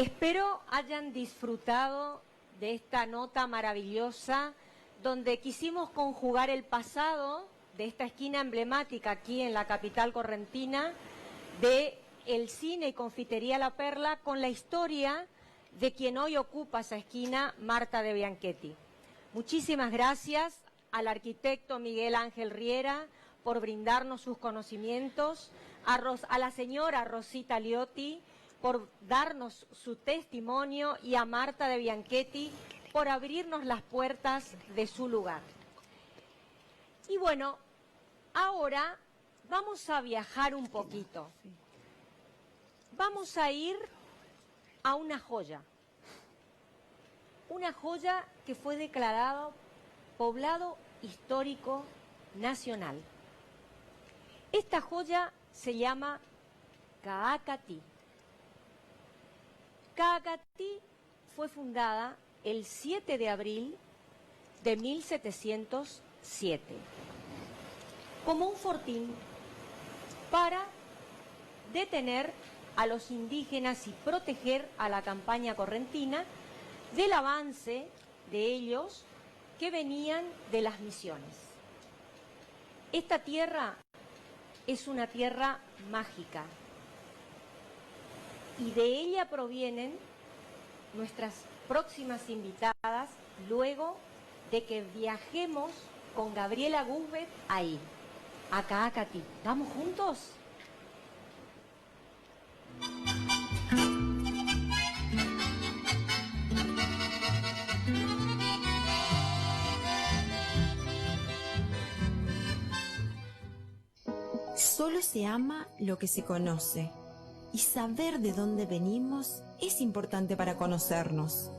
Espero hayan disfrutado de esta nota maravillosa donde quisimos conjugar el pasado de esta esquina emblemática aquí en la capital correntina de el cine y confitería La Perla con la historia de quien hoy ocupa esa esquina, Marta de Bianchetti. Muchísimas gracias al arquitecto Miguel Ángel Riera por brindarnos sus conocimientos, a la señora Rosita Liotti por darnos su testimonio y a Marta de Bianchetti por abrirnos las puertas de su lugar. Y bueno, ahora vamos a viajar un poquito. Vamos a ir a una joya que fue declarado Poblado Histórico Nacional. Esta joya se llama Caacatí. Caacatí fue fundada el 7 de abril de 1707 como un fortín para detener a los indígenas y proteger a la campaña correntina del avance de ellos que venían de las misiones. Esta tierra es una tierra mágica y de ella provienen nuestras próximas invitadas luego de que viajemos con Gabriela Guzbert ahí, a Caacatí. ¿Vamos juntos? Solo se ama lo que se conoce, y saber de dónde venimos es importante para conocernos.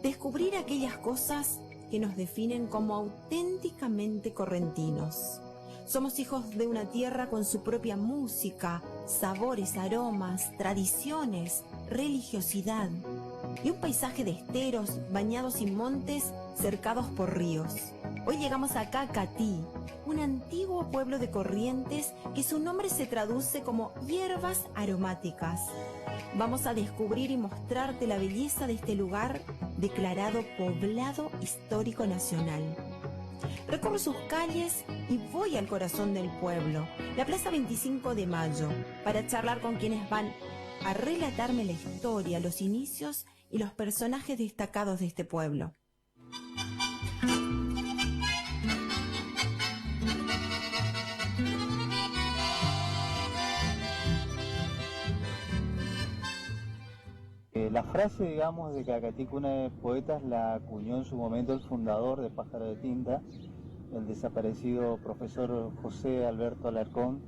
Descubrir aquellas cosas que nos definen como auténticamente correntinos. Somos hijos de una tierra con su propia música, sabores, aromas, tradiciones, religiosidad y un paisaje de esteros bañados en montes cercados por ríos. Hoy llegamos a Caacatí, un antiguo pueblo de Corrientes que su nombre se traduce como hierbas aromáticas. Vamos a descubrir y mostrarte la belleza de este lugar declarado Poblado Histórico Nacional. Recorro sus calles y voy al corazón del pueblo, la Plaza 25 de Mayo, para charlar con quienes van a relatarme la historia, los inicios y los personajes destacados de este pueblo. La frase, digamos, de Caacatí, cuna de poetas, la acuñó en su momento el fundador de Pájaro de Tinta, el desaparecido profesor José Alberto Alarcón,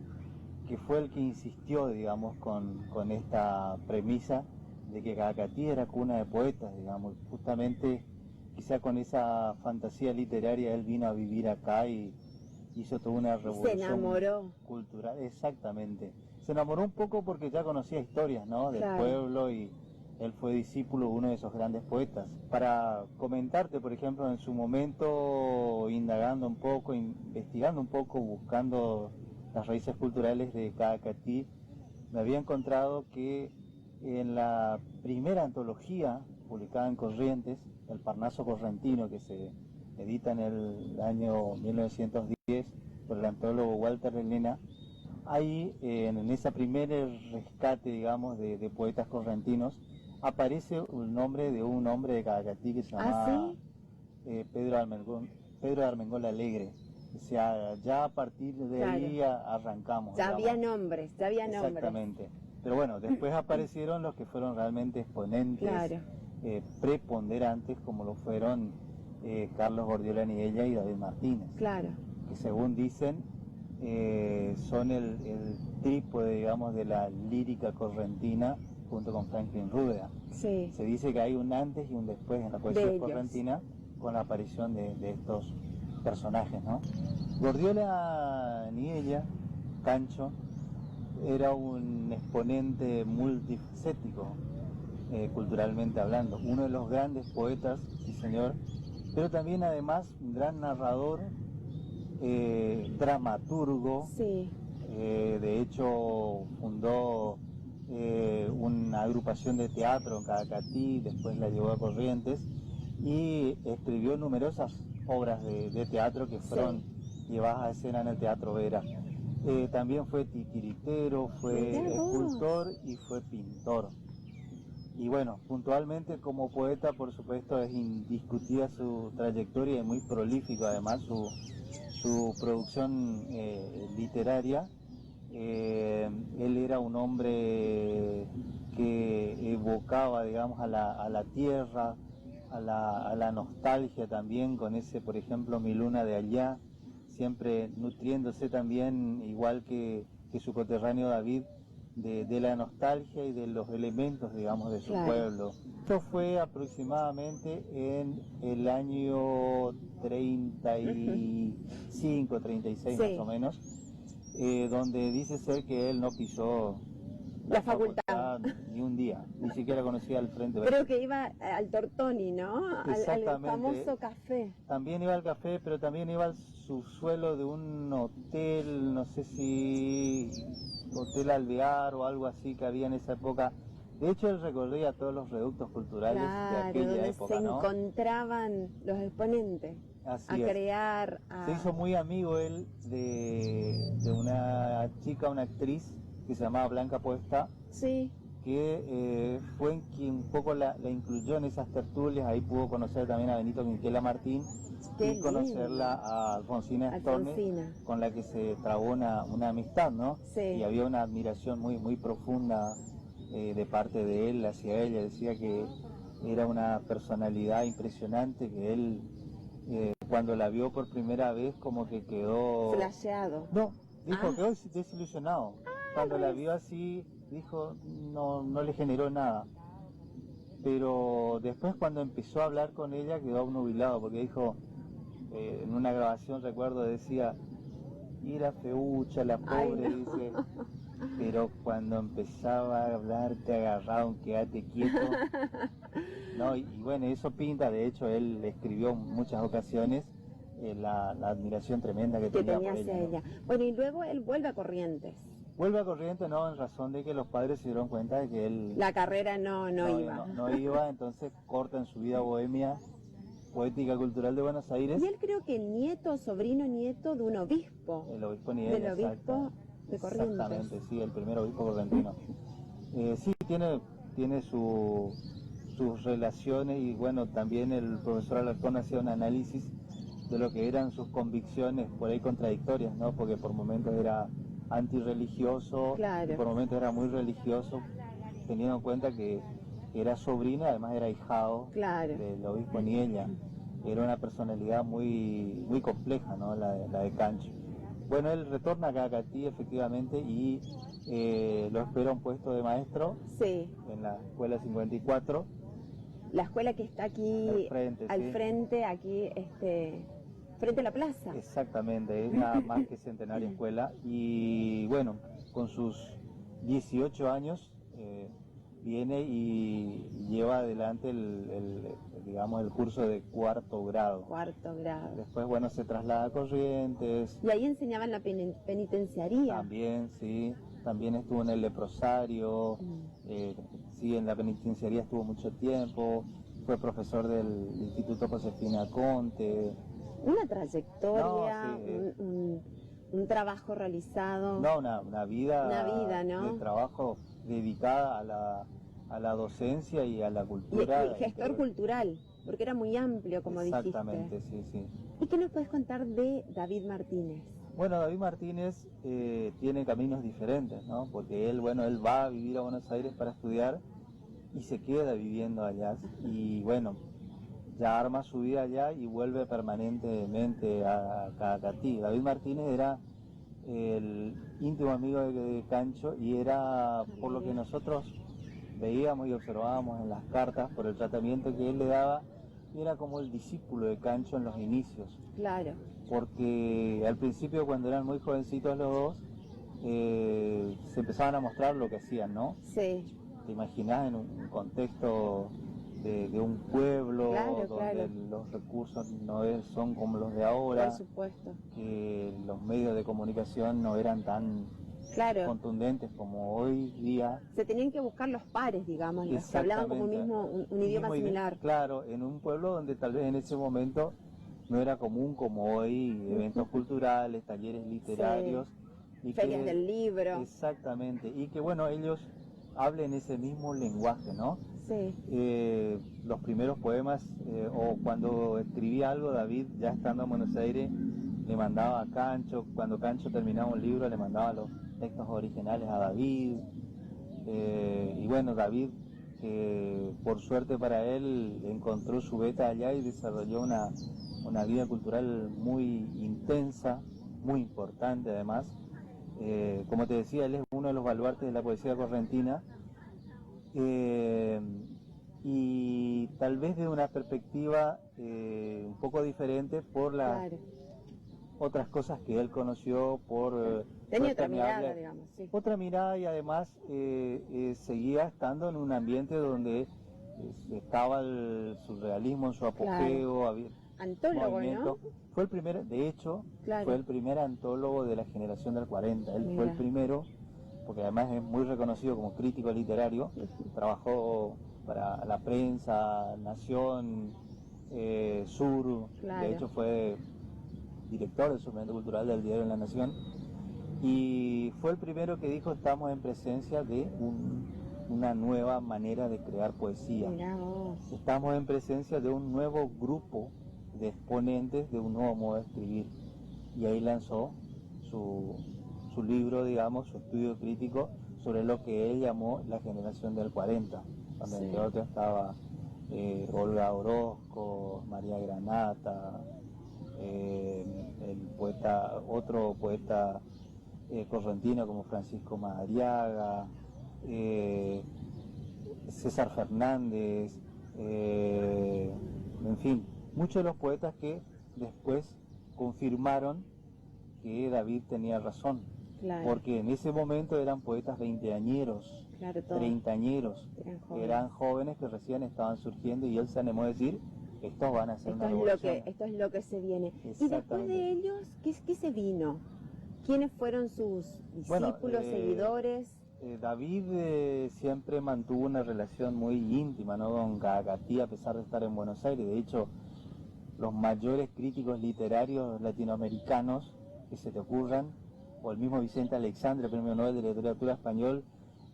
que fue el que insistió, digamos, con esta premisa de que Caacatí era cuna de poetas, digamos. Justamente, quizá con esa fantasía literaria, él vino a vivir acá y hizo toda una revolución. Se enamoró. Cultural, exactamente. Se enamoró un poco porque ya conocía historias, ¿no?, del Claro. pueblo, y él fue discípulo de uno de esos grandes poetas. Para comentarte, por ejemplo, en su momento, indagando un poco, investigando un poco, buscando las raíces culturales de Caacatí, me había encontrado que en la primera antología publicada en Corrientes, El Parnaso Correntino, que se edita en el año 1910 por el antólogo Walter Elena, ahí en ese primer rescate, digamos, de poetas correntinos, aparece el nombre de un hombre de Caacatí que se llamaba Pedro de Armengol Alegre. O sea, ya a partir de ahí arrancamos. Ya digamos. había nombres, ya había nombres. Exactamente. Pero bueno, después aparecieron los que fueron realmente exponentes, Claro. preponderantes, como lo fueron Carlos Gordiola Niella y David Martínez. Claro. Que según dicen, son el trípode, digamos, de la lírica correntina, junto con Franklin Rueda. Sí. Se dice que hay un antes y un después en la poesía correntina con la aparición de estos personajes, ¿no? Gordiola Niella, Cancho, era un exponente multifacético, culturalmente hablando, uno de los grandes poetas, sí señor, pero también además un gran narrador, dramaturgo. Sí. De hecho fundó una agrupación de teatro en Caacatí, después la llevó a Corrientes y escribió numerosas obras de teatro que fueron llevadas a escena en el Teatro Vera. También fue titiritero, fue escultor y fue pintor. Y bueno, puntualmente como poeta, por supuesto, es indiscutida su trayectoria y muy prolífico además su producción literaria. Él era un hombre que evocaba, digamos, a la tierra, a la nostalgia también, con ese, por ejemplo, Mi luna de allá, siempre nutriéndose también, igual que su coterráneo David, de la nostalgia y de los elementos, digamos, de su pueblo. Esto fue aproximadamente en el año 35, 36 más o menos, donde dice ser que él no pisó la facultad ni un día, ni siquiera conocía el Frente Verde. Creo que iba al Tortoni, ¿no? Al famoso café. También iba al café, pero también iba al subsuelo de un hotel, no sé si Hotel Alvear o algo así que había en esa época. De hecho, él recorría todos los reductos culturales de aquella donde época, se ¿no? encontraban los exponentes. Así a crear. Se hizo muy amigo él de una chica, una actriz que se llamaba Blanca Puesta, que fue quien un poco la incluyó en esas tertulias. Ahí pudo conocer también a Benito Quinquela Martín y conocerla a Alfonsina Storni, con la que se trabó una amistad, ¿no? Y había una admiración muy profunda de parte de él hacia ella. Decía que era una personalidad impresionante, que él cuando la vio por primera vez como que quedó... flasheado. No, dijo, quedó desilusionado. Cuando la vio así, dijo, no le generó nada. Pero después cuando empezó a hablar con ella quedó obnubilado, porque dijo, en una grabación recuerdo decía, era feucha la pobre, dice, pero cuando empezaba a hablar te agarraba un quédate quieto. No, y bueno, eso pinta, de hecho él escribió en muchas ocasiones la admiración tremenda que tenía por hacia ella, ¿no? Bueno, y luego él vuelve a Corrientes. Vuelve a Corrientes, no, en razón de que los padres se dieron cuenta de que él... La carrera no iba. No iba, entonces corta en su vida bohemia, poética, cultural de Buenos Aires. Y él creo que sobrino nieto de un obispo. El obispo Niel, del obispo de Corrientes. Exactamente, sí, el primer obispo correntino. Sí, tiene sus relaciones y bueno, también el profesor Alarcón hacía un análisis de lo que eran sus convicciones por ahí contradictorias, ¿no? Porque por momentos era antirreligioso, y por momentos era muy religioso, teniendo en cuenta que era sobrino, además era ahijado del obispo Niella. Era una personalidad muy compleja, ¿no? La de Cancho. Bueno, él retorna acá a Caacatí efectivamente y lo espera un puesto de maestro en la escuela 54. La escuela que está aquí al frente, aquí frente a la plaza. Exactamente, es una más que centenaria escuela. Y bueno, con sus 18 años viene y lleva adelante el curso de cuarto grado. Después, bueno, se traslada a Corrientes. Y ahí enseñaba en la penitenciaría. También, sí. También estuvo en el leprosario. Sí, en la penitenciaría estuvo mucho tiempo. Fue profesor del Instituto Josefina Conte. Una trayectoria, un trabajo realizado. No, una vida, ¿no? De trabajo dedicada a la docencia y a la cultura. Y gestor cultural, porque era muy amplio, como dijiste. Exactamente, sí. ¿Y qué nos puedes contar de David Martínez? Bueno, David Martínez tiene caminos diferentes, ¿no? Porque él va a vivir a Buenos Aires para estudiar y se queda viviendo allá. Y bueno, ya arma su vida allá y vuelve permanentemente a Caacatí. David Martínez era el íntimo amigo de Cancho y era, por lo que nosotros veíamos y observábamos en las cartas, por el tratamiento que él le daba, era como el discípulo de Cancho en los inicios. Claro. Porque al principio, cuando eran muy jovencitos los dos, se empezaban a mostrar lo que hacían, ¿no? Sí. ¿Te imaginás en un contexto de un pueblo donde los recursos no son como los de ahora? Por supuesto. Que los medios de comunicación no eran tan contundentes como hoy día. Se tenían que buscar los pares, digamos, los que hablaban como un idioma similar. Claro, en un pueblo donde tal vez en ese momento no era común como hoy, eventos culturales, talleres literarios. Y ferias del libro. Exactamente, y que bueno, ellos hablen ese mismo lenguaje, ¿no? Sí. Los primeros poemas, o cuando escribía algo, David, ya estando en Buenos Aires, le mandaba a Cancho, cuando Cancho terminaba un libro, le mandaba los textos originales a David. Y bueno, David, por suerte para él, encontró su beta allá y desarrolló una vida cultural muy intensa, muy importante además. Como te decía, él es uno de los baluartes de la poesía correntina, y tal vez de una perspectiva un poco diferente por las otras cosas que él conoció, por tenía otra mirada, digamos, sí. Otra mirada, y además seguía estando en un ambiente donde estaba el surrealismo en su apogeo, había antólogo, ¿no? Fue el primer, de hecho, fue el primer antólogo de la generación del 40. Él fue el primero, porque además es muy reconocido como crítico literario. Trabajó para La Prensa, Nación, Sur. De hecho fue director del suplemento cultural del diario La Nación. Y fue el primero que dijo: estamos en presencia de una nueva manera de crear poesía. Estamos en presencia de un nuevo grupo de exponentes de un nuevo modo de escribir. Y ahí lanzó su libro, digamos, su estudio crítico sobre lo que él llamó la generación del 40, donde entre otros estaba Olga Orozco, María Granata, otro poeta correntino como Francisco Madariaga, César Fernández, en fin, muchos de los poetas que después confirmaron que David tenía razón, porque en ese momento eran poetas veinteañeros, treintañeros, eran jóvenes que recién estaban surgiendo, y él se animó a decir: estos van a ser una revolución. Esto es lo que se viene. Y después de ellos, ¿qué se vino? ¿Quiénes fueron sus discípulos, seguidores? David siempre mantuvo una relación muy íntima, ¿no?, con Caacatí, a pesar de estar en Buenos Aires. De hecho, los mayores críticos literarios latinoamericanos que se te ocurran, o el mismo Vicente Alexandre, Premio Nobel de Literatura Español,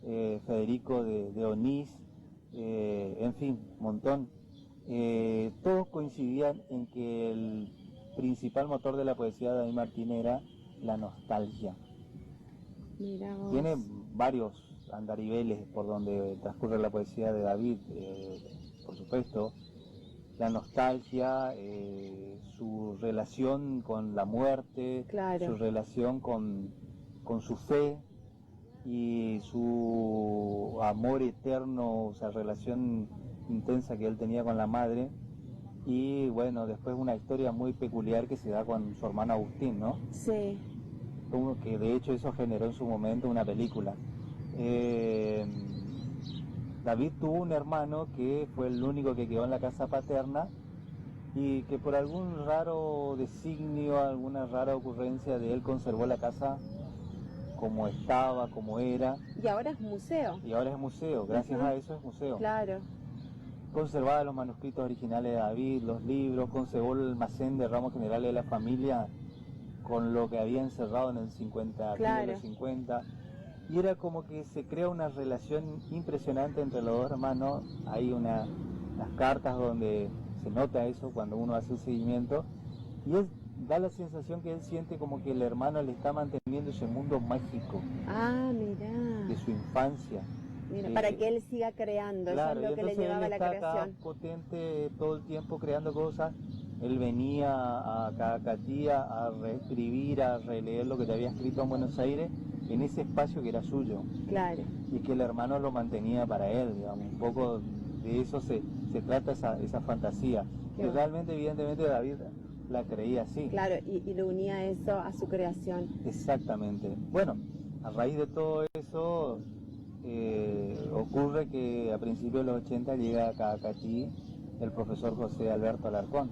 Federico de Onís, en fin, montón. Todos coincidían en que el principal motor de la poesía de David Martínez era la nostalgia. Tiene varios andariveles por donde transcurre la poesía de David, por supuesto. La nostalgia, su relación con la muerte, su relación con su fe y su amor eterno, o sea, relación intensa que él tenía con la madre. Y bueno, después una historia muy peculiar que se da con su hermano Agustín, ¿no? Sí. Como que de hecho eso generó en su momento una película. David tuvo un hermano que fue el único que quedó en la casa paterna, y que por algún raro designio, alguna rara ocurrencia de él, conservó la casa como estaba, como era. Y ahora es museo. Y ahora es museo, gracias a eso es museo. Claro. Conservaba los manuscritos originales de David, los libros, conservó el almacén de ramos generales de la familia con lo que había encerrado en el 50, los 50. Y era como que se crea una relación impresionante entre los dos hermanos. Hay unas cartas donde se nota eso cuando uno hace el seguimiento, y él da la sensación que él siente como que el hermano le está manteniendo ese mundo mágico de su infancia. Para que él siga creando, eso es lo que le llevaba a la creación. Acá potente todo el tiempo creando cosas. Él venía a Caacatía a reescribir, a releer lo que te había escrito en Buenos Aires, en ese espacio que era suyo. Claro. Y que el hermano lo mantenía para él, digamos, un poco de eso se trata esa fantasía. Y realmente, evidentemente, David la creía así. Claro, y lo unía eso a su creación. Exactamente. Bueno, a raíz de todo eso, ocurre que a principios de los 80 llega a Caacatí el profesor José Alberto Alarcón.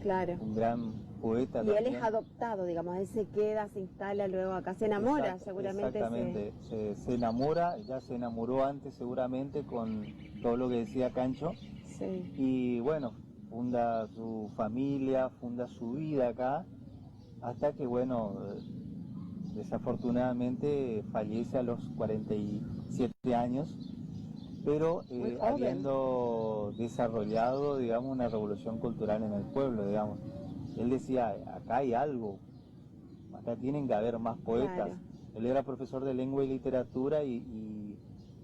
Claro. Un gran poeta. Y también. él es adoptado, digamos, él se queda, se instala, luego acá se enamora, seguramente. Exactamente, se enamora, ya se enamoró antes seguramente con todo lo que decía Cancho. Sí. Y bueno, funda su familia, funda su vida acá, hasta que bueno, desafortunadamente fallece a los 47 años, pero habiendo desarrollado, digamos, una revolución cultural en el pueblo, digamos. Él decía, acá hay algo, acá tienen que haber más poetas. Claro. Él era profesor de lengua y literatura y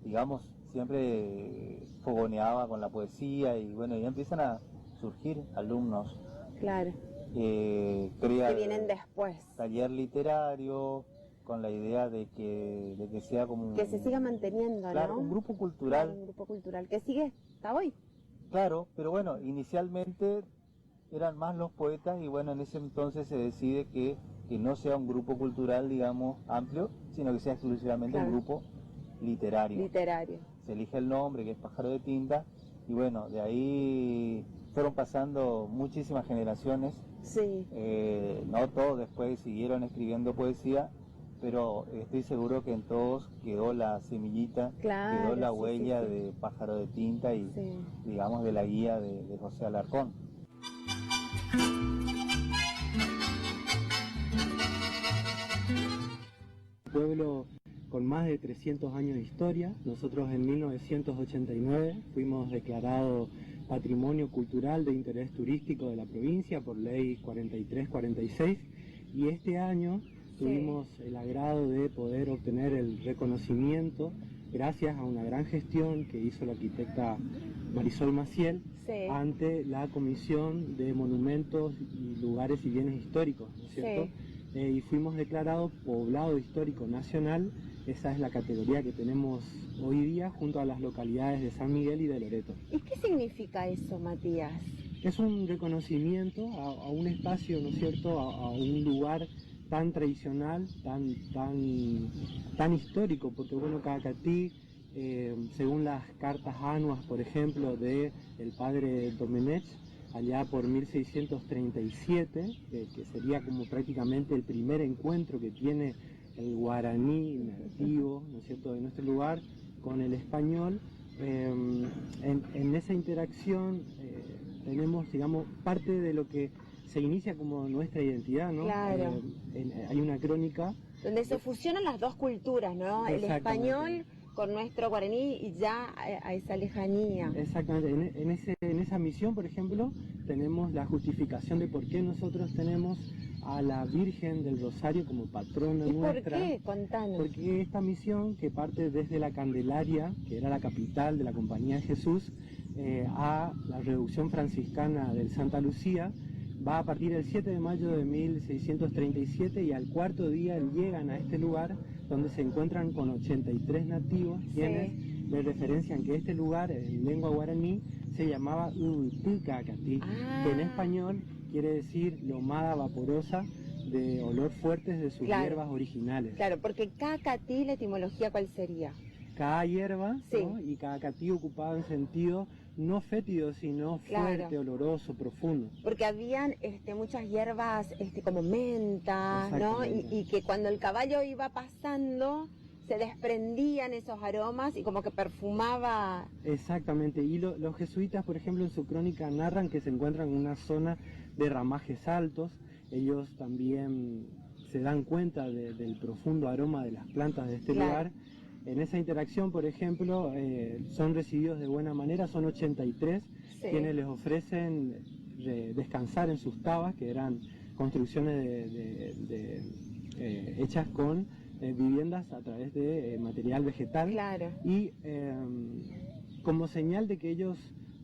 digamos, siempre fogoneaba con la poesía y bueno, ya empiezan a surgir alumnos. Claro. Crea Que vienen después. taller literario con la idea de que sea como Que se siga manteniendo, claro, ¿no? un grupo cultural. Claro, un grupo cultural que sigue hasta hoy. Claro, pero bueno, inicialmente eran más los poetas y bueno, en ese entonces se decide que no sea un grupo cultural, digamos, amplio, sino que sea exclusivamente Claro. un grupo literario. Literario. Se elige el nombre, que es Pájaro de Tinta, y bueno, de ahí fueron pasando muchísimas generaciones. Sí. No todos después siguieron escribiendo poesía, pero estoy seguro que en todos quedó la semillita, Claro, quedó la sí, huella sí, sí. de Pájaro de Tinta y Sí. digamos de la guía de José Alarcón. Pueblo con más de 300 años de historia. Nosotros en 1989 fuimos declarados Patrimonio Cultural de Interés Turístico de la provincia por ley 4346 y este año tuvimos el agrado de poder obtener el reconocimiento gracias a una gran gestión que hizo la arquitecta Marisol Maciel ante la Comisión de Monumentos y Lugares y Bienes Históricos, ¿no es cierto? Y fuimos declarados Poblado Histórico Nacional. Esa es la categoría que tenemos hoy día junto a las localidades de San Miguel y de Loreto. ¿Y qué significa eso, Matías? Es un reconocimiento a un espacio, ¿no es cierto?, a un lugar tan tradicional, tan histórico, porque bueno, Cacatí, según las cartas anuas, por ejemplo, de el padre Domenech, allá por 1637, que sería como prácticamente el primer encuentro que tiene el guaraní nativo, ¿no es cierto?, de nuestro lugar con el español. En esa interacción tenemos, digamos, parte de lo que se inicia como nuestra identidad, ¿no? Claro. Hay una crónica donde se fusionan las dos culturas, ¿no? El español con nuestro guaraní y ya a esa lejanía. Exactamente. En esa misión, por ejemplo, tenemos la justificación de por qué nosotros tenemos a la Virgen del Rosario como patrona nuestra. ¿Por qué? Contanos. Porque esta misión, que parte desde la Candelaria, que era la capital de la Compañía de Jesús, a la Reducción Franciscana del Santa Lucía, va a partir del 7 de mayo de 1637 y al cuarto día llegan a este lugar donde se encuentran con 83 nativos quienes le referencian que este lugar en lengua guaraní se llamaba Cacatí, que en español quiere decir lomada vaporosa de olor fuertes de sus hierbas originales. Claro, porque Cacatí, la etimología, ¿cuál sería? Cada hierba, ¿no? Y Cacatí ocupaba en sentido no fétido, sino fuerte, oloroso, profundo. Porque habían muchas hierbas como menta, ¿no? Y que cuando el caballo iba pasando se desprendían esos aromas y como que perfumaba. Exactamente, y los jesuitas, por ejemplo, en su crónica narran que se encuentran en una zona de ramajes altos. Ellos también se dan cuenta del profundo aroma de las plantas de este lugar. En esa interacción, por ejemplo, son recibidos de buena manera, son 83 quienes les ofrecen descansar en sus tabas, que eran construcciones hechas con viviendas a través de material vegetal. Y como señal de que ellos,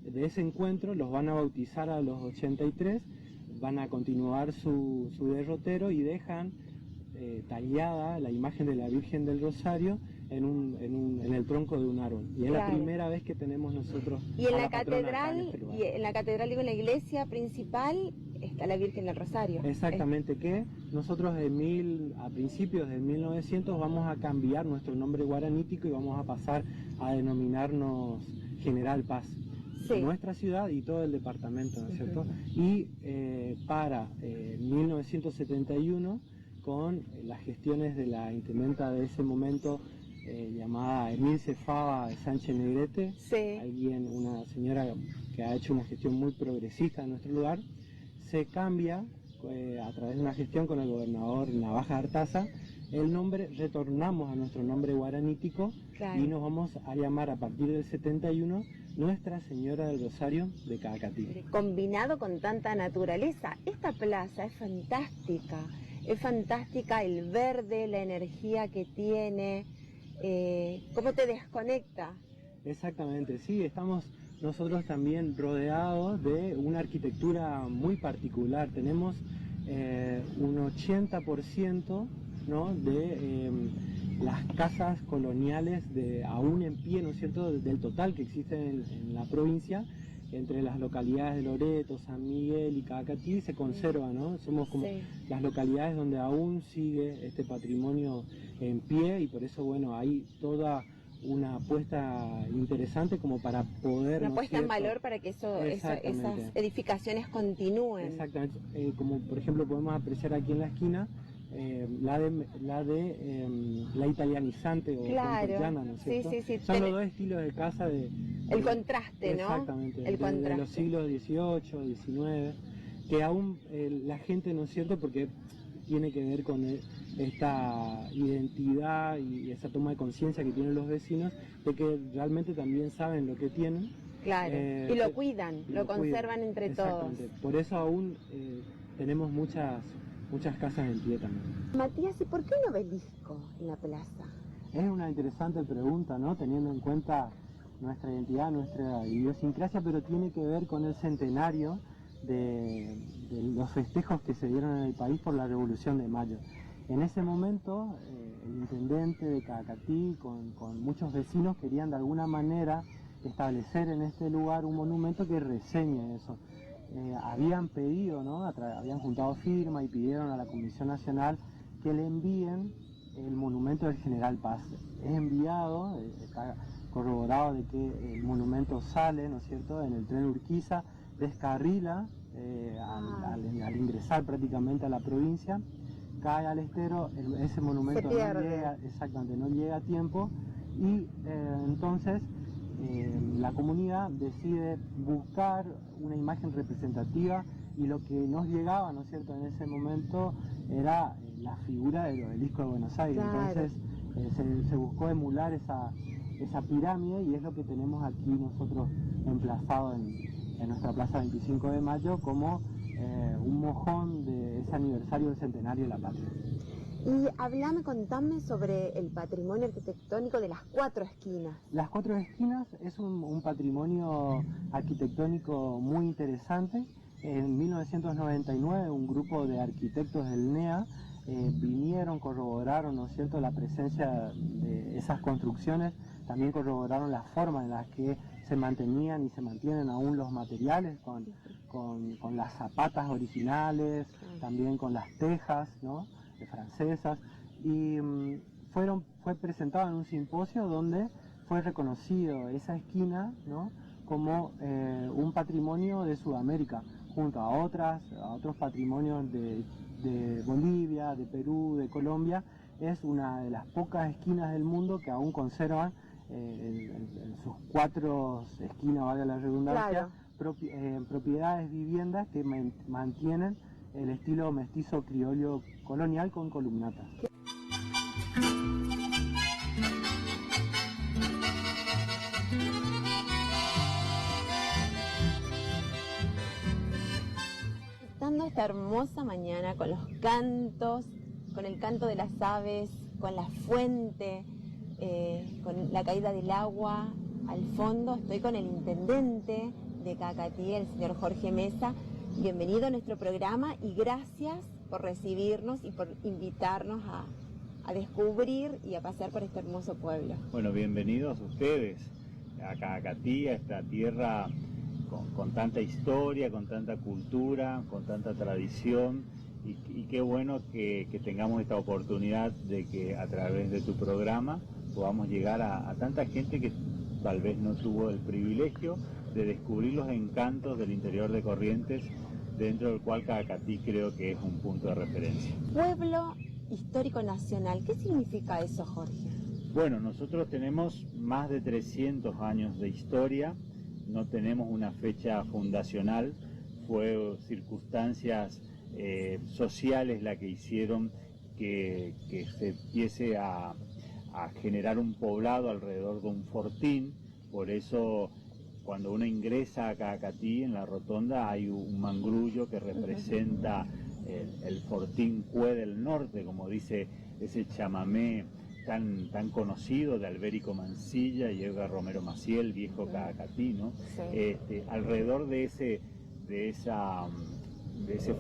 de ese encuentro, los van a bautizar a los 83, van a continuar su derrotero y dejan tallada la imagen de la Virgen del Rosario en el tronco de un árbol. Y es la primera vez que tenemos nosotros y en la catedral, y en la catedral, digo, en la iglesia principal está la Virgen del Rosario. Exactamente, que nosotros a principios de 1900 vamos a cambiar nuestro nombre guaranítico y vamos a pasar a denominarnos General Paz. Sí. nuestra ciudad y todo el departamento, ¿no es cierto? Y para 1971, con las gestiones de la intendenta de ese momento, llamada Emilce Fava Sánchez Negrete, una señora que ha hecho una gestión muy progresista en nuestro lugar, se cambia a través de una gestión con el gobernador Navaja Artaza el nombre, retornamos a nuestro nombre guaranítico y nos vamos a llamar a partir del 71 Nuestra Señora del Rosario de Caacatí. Combinado con tanta naturaleza, esta plaza es fantástica el verde, la energía que tiene, cómo te desconecta. Exactamente, sí, estamos nosotros también rodeados de una arquitectura muy particular. Tenemos un 80%, ¿no?, de las casas coloniales aún en pie, ¿no es cierto?, del total que existe en la provincia, entre las localidades de Loreto, San Miguel y Caacatí, se conserva, ¿no? Somos como las localidades donde aún sigue este patrimonio en pie, y por eso, bueno, hay toda una apuesta interesante como para poder... Una puesta en valor para que esas edificaciones continúen. Exactamente, como por ejemplo podemos apreciar aquí en la esquina, la italianizante o pompeyana, ¿no es cierto? Son los dos estilos de casa el contraste, ¿no? Exactamente, el contraste. De los siglos XVIII, XIX, que aún la gente, ¿no es cierto?, porque tiene que ver con esta identidad y esa toma de conciencia que tienen los vecinos, de que realmente también saben lo que tienen. Claro, y lo cuidan, lo conservan entre todos. Por eso aún tenemos muchas casas en pie también. Matías, ¿y por qué un obelisco en la plaza? Es una interesante pregunta, ¿no?, teniendo en cuenta nuestra identidad, nuestra idiosincrasia, pero tiene que ver con el centenario de los festejos que se dieron en el país por la Revolución de Mayo. En ese momento, el intendente de Caacatí, con muchos vecinos, querían de alguna manera establecer en este lugar un monumento que reseñe eso. Habían pedido, ¿no?, habían juntado firmas y pidieron a la Comisión Nacional que le envíen el monumento del General Paz. Es enviado, está corroborado de que el monumento sale, ¿no es cierto?, en el tren Urquiza, descarrila al ingresar prácticamente a la provincia, cae al estero, ese monumento no llega a tiempo, y entonces la comunidad decide buscar una imagen representativa, y lo que nos llegaba, ¿no es cierto?, en ese momento era la figura del obelisco de Buenos Aires. Entonces se buscó emular esa pirámide, y es lo que tenemos aquí nosotros emplazado en nuestra Plaza 25 de Mayo como un mojón de ese aniversario del centenario de la patria. Y contame sobre el patrimonio arquitectónico de las 4 esquinas. Las 4 esquinas es un patrimonio arquitectónico muy interesante. En 1999 un grupo de arquitectos del NEA corroboraron, ¿no es cierto?, la presencia de esas construcciones, también corroboraron la forma en la que se mantenían y se mantienen aún los materiales, con las zapatas originales, también con las tejas, ¿no?, francesas, y fue presentado en un simposio donde fue reconocido esa esquina, ¿no?, como un patrimonio de Sudamérica, junto a otros patrimonios de Bolivia, de Perú, de Colombia. Es una de las pocas esquinas del mundo que aún conservan en sus 4 esquinas, valga la redundancia, propiedades, viviendas que mantienen el estilo mestizo criollo colonial con columnatas. Esta hermosa mañana con los cantos, con el canto de las aves, con la fuente, con la caída del agua al fondo, estoy con el intendente de Caacatí, el señor Jorge Mesa. Bienvenido a nuestro programa y gracias por recibirnos y por invitarnos a descubrir y a pasear por este hermoso pueblo. Bueno, bienvenidos ustedes a Caacatí, a esta tierra con tanta historia, con tanta cultura, con tanta tradición, y qué bueno que tengamos esta oportunidad de que a través de tu programa podamos llegar a tanta gente que tal vez no tuvo el privilegio descubrir los encantos del interior de Corrientes, dentro del cual Caacatí creo que es un punto de referencia. Pueblo histórico nacional, ¿qué significa eso, Jorge? Bueno, nosotros tenemos más de 300 años de historia, no tenemos una fecha fundacional, fue circunstancias sociales las que hicieron que se empiece a generar un poblado alrededor de un fortín. Por eso cuando uno ingresa a Caacatí, en la rotonda hay un mangrullo que representa el fortín Cue del Norte, como dice ese chamamé tan conocido de Albérico Mansilla y Edgar Romero Maciel, viejo Caacatí, ¿no? Sí. Alrededor de ese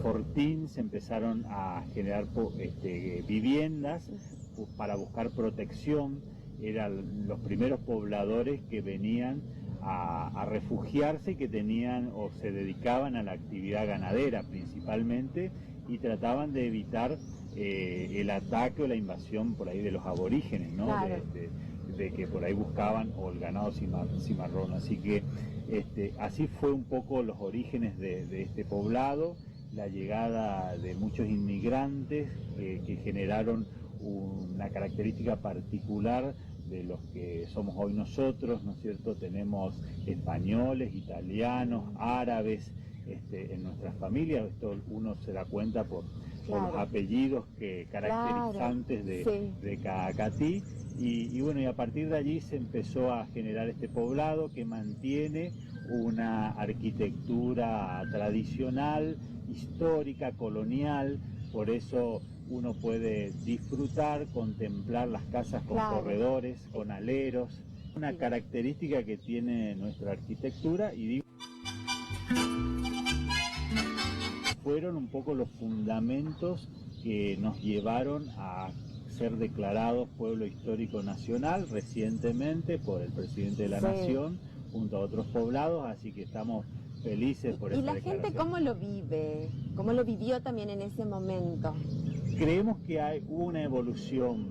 fortín se empezaron a generar viviendas para buscar protección. Eran los primeros pobladores que venían a refugiarse, que tenían o se dedicaban a la actividad ganadera principalmente, y trataban de evitar el ataque o la invasión por ahí de los aborígenes, ¿no? Claro. De que por ahí buscaban o el ganado cimarrón. Así que así fue un poco los orígenes de este poblado, la llegada de muchos inmigrantes que generaron una característica particular de los que somos hoy nosotros, ¿no es cierto? Tenemos españoles, italianos, árabes en nuestras familias. Esto uno se da cuenta por los apellidos caracterizantes de Caacatí. Y bueno, y a partir de allí se empezó a generar este poblado que mantiene una arquitectura tradicional, histórica, colonial. Por eso uno puede disfrutar, contemplar las casas con corredores, con aleros, una característica que tiene nuestra arquitectura. Y fueron un poco los fundamentos que nos llevaron a ser declarados Pueblo Histórico Nacional recientemente por el presidente de la Nación, junto a otros poblados, así que estamos felices por esta declaración. ¿Y la gente cómo lo vive? ¿Cómo lo vivió también en ese momento? Creemos que hubo una evolución,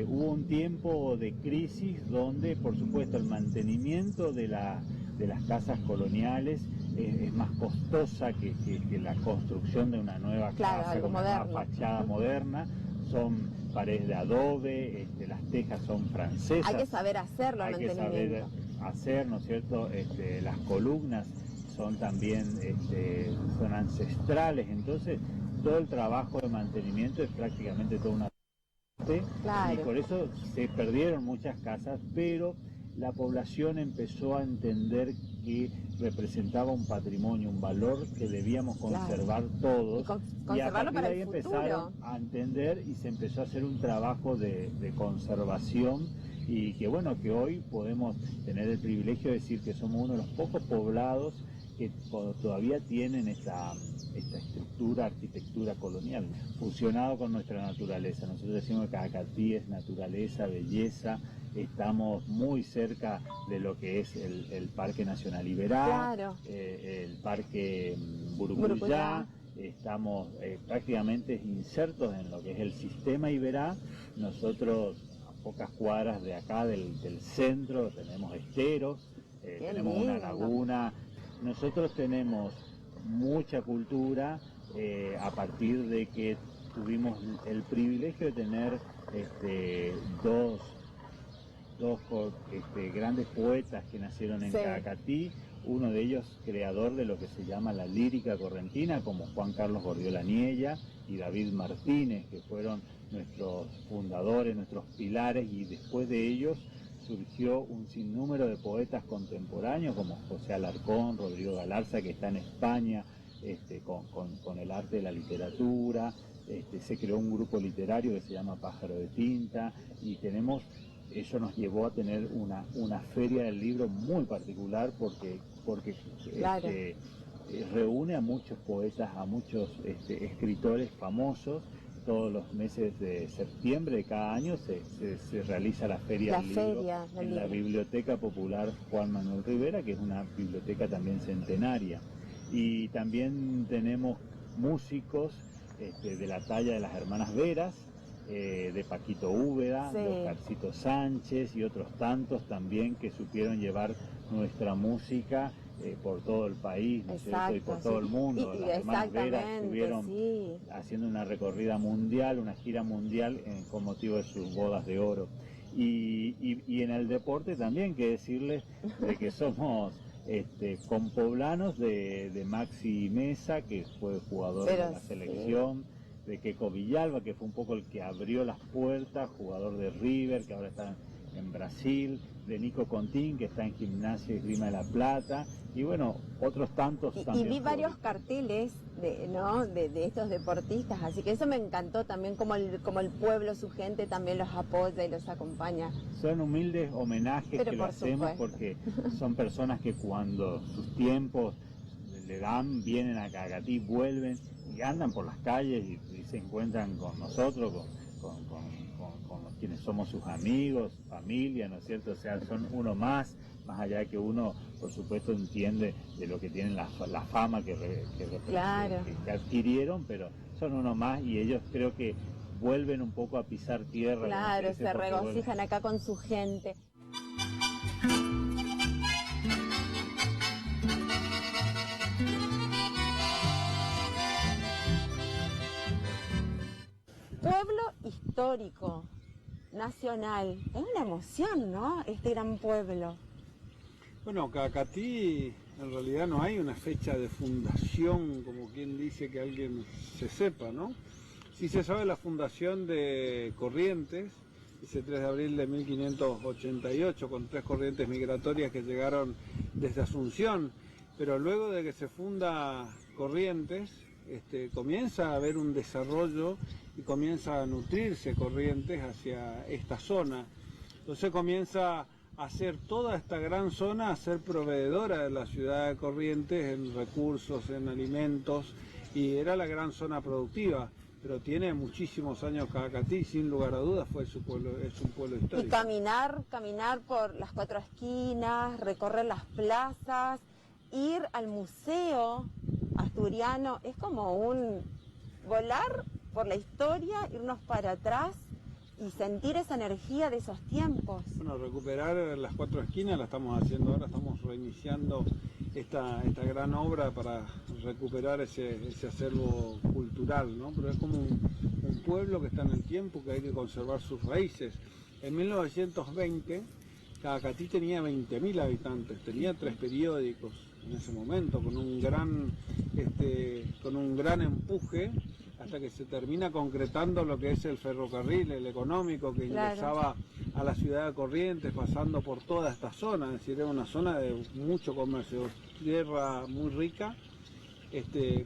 hubo un tiempo de crisis donde, por supuesto, el mantenimiento de las casas coloniales es más costosa que la construcción de una nueva casa con una fachada moderna. Son paredes de adobe, las tejas son francesas. Hay que saber hacerlo, hay que saber hacer, ¿no es cierto? Las columnas son también son ancestrales, entonces todo el trabajo de mantenimiento es prácticamente toda una y por eso se perdieron muchas casas, pero la población empezó a entender que representaba un patrimonio, un valor que debíamos conservar todos, y a partir de ahí empezaron a entender y se empezó a hacer un trabajo de conservación, y que bueno, que hoy podemos tener el privilegio de decir que somos uno de los pocos poblados que todavía tienen esta arquitectura colonial, fusionado con nuestra naturaleza. Nosotros decimos que Caacatí es naturaleza, belleza. Estamos muy cerca de lo que es el Parque Nacional Iberá, el Parque Buruguyá. Estamos prácticamente insertos en lo que es el sistema Iberá. Nosotros, a pocas cuadras de acá del centro, tenemos esteros, tenemos una laguna. Nosotros tenemos mucha cultura a partir de que tuvimos el privilegio de tener dos grandes poetas que nacieron en Caacatí, uno de ellos creador de lo que se llama la lírica correntina, como Juan Carlos Gordiola Niella y David Martínez, que fueron nuestros fundadores, nuestros pilares, y después de ellos surgió un sinnúmero de poetas contemporáneos como José Alarcón, Rodrigo Galarza, que está en España con el arte de la literatura. Se creó un grupo literario que se llama Pájaro de Tinta, y eso nos llevó a tener una feria del libro muy particular porque reúne a muchos poetas, a muchos escritores famosos. Todos los meses de septiembre de cada año se realiza la Feria del Libro en la Biblioteca Popular Juan Manuel Rivera, que es una biblioteca también centenaria. Y también tenemos músicos de la talla de las hermanas Veras, de Paquito Úbeda, de Oscarcito Sánchez y otros tantos también que supieron llevar nuestra música por todo el país, ¿no es cierto? Y por todo el mundo. Las hermanas Vera estuvieron haciendo una recorrida mundial, una gira mundial con motivo de sus bodas de oro. Y en el deporte también, que decirles de que somos compoblanos de Maxi Mesa, que fue jugador de la selección, de Keco Villalba, que fue un poco el que abrió las puertas, jugador de River, que ahora está en Brasil, de Nico Contín, que está en Gimnasia y Esgrima de la Plata, y bueno, otros tantos también. Y vi varios carteles de estos deportistas, así que eso me encantó también, como el pueblo, su gente también los apoya y los acompaña. Son humildes homenajes que lo hacemos porque son personas que cuando sus tiempos le dan, vienen a Cacatí, vuelven y andan por las calles y se encuentran con nosotros, con quienes somos sus amigos, familia, ¿no es cierto? O sea, son uno más allá de que uno, por supuesto, entiende de lo que tienen la fama que adquirieron, pero son uno más y ellos creo que vuelven un poco a pisar tierra. Claro, se regocijan acá con su gente. Pueblo histórico, nacional, es una emoción, ¿no? Este gran pueblo. Bueno, Cacatí en realidad no hay una fecha de fundación, como quien dice que alguien se sepa, ¿no? Sí se sabe la fundación de Corrientes, ese 3 de abril de 1588, con 3 corrientes migratorias que llegaron desde Asunción, pero luego de que se funda Corrientes, comienza a haber un desarrollo y comienza a nutrirse Corrientes hacia esta zona. Entonces comienza a hacer toda esta gran zona, a ser proveedora de la ciudad de Corrientes en recursos, en alimentos, y era la gran zona productiva. Pero tiene muchísimos años Cacatí, sin lugar a dudas, es un pueblo histórico. Y caminar por las 4 esquinas, recorrer las plazas, ir al museo asturiano, es como un volar por la historia, irnos para atrás y sentir esa energía de esos tiempos. Bueno, recuperar las 4 esquinas la estamos haciendo ahora, estamos reiniciando esta gran obra para recuperar ese acervo cultural, ¿no? Pero es como un pueblo que está en el tiempo, que hay que conservar sus raíces. En 1920, Cacatí tenía 20.000 habitantes, tenía 3 periódicos en ese momento, con un gran empuje, hasta que se termina concretando lo que es el ferrocarril, el económico, que ingresaba a la ciudad de Corrientes, pasando por toda esta zona, es decir, era una zona de mucho comercio, tierra muy rica,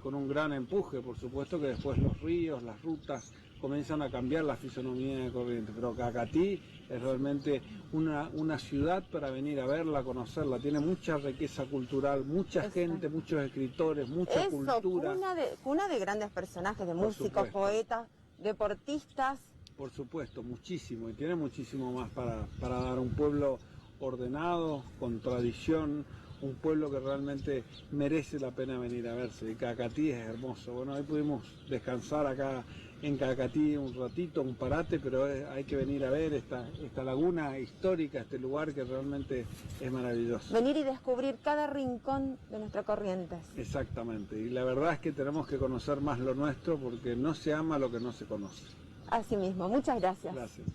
con un gran empuje. Por supuesto que después los ríos, las rutas, comienzan a cambiar la fisonomía de Corrientes, pero Cacatí es realmente una ciudad para venir a verla, a conocerla, tiene mucha riqueza cultural, mucha gente, muchos escritores, mucha cultura. Cuna de grandes personajes, de músicos, poetas, deportistas. Por supuesto, muchísimo, y tiene muchísimo más para dar. Un pueblo ordenado, con tradición, un pueblo que realmente merece la pena venir a verse, y Cacatí es hermoso. Bueno, hoy pudimos descansar acá en Cacatí un ratito, un parate, pero hay que venir a ver esta laguna histórica, este lugar que realmente es maravilloso. Venir y descubrir cada rincón de nuestra Corrientes. Exactamente, y la verdad es que tenemos que conocer más lo nuestro, porque no se ama lo que no se conoce. Así mismo, muchas gracias. Gracias.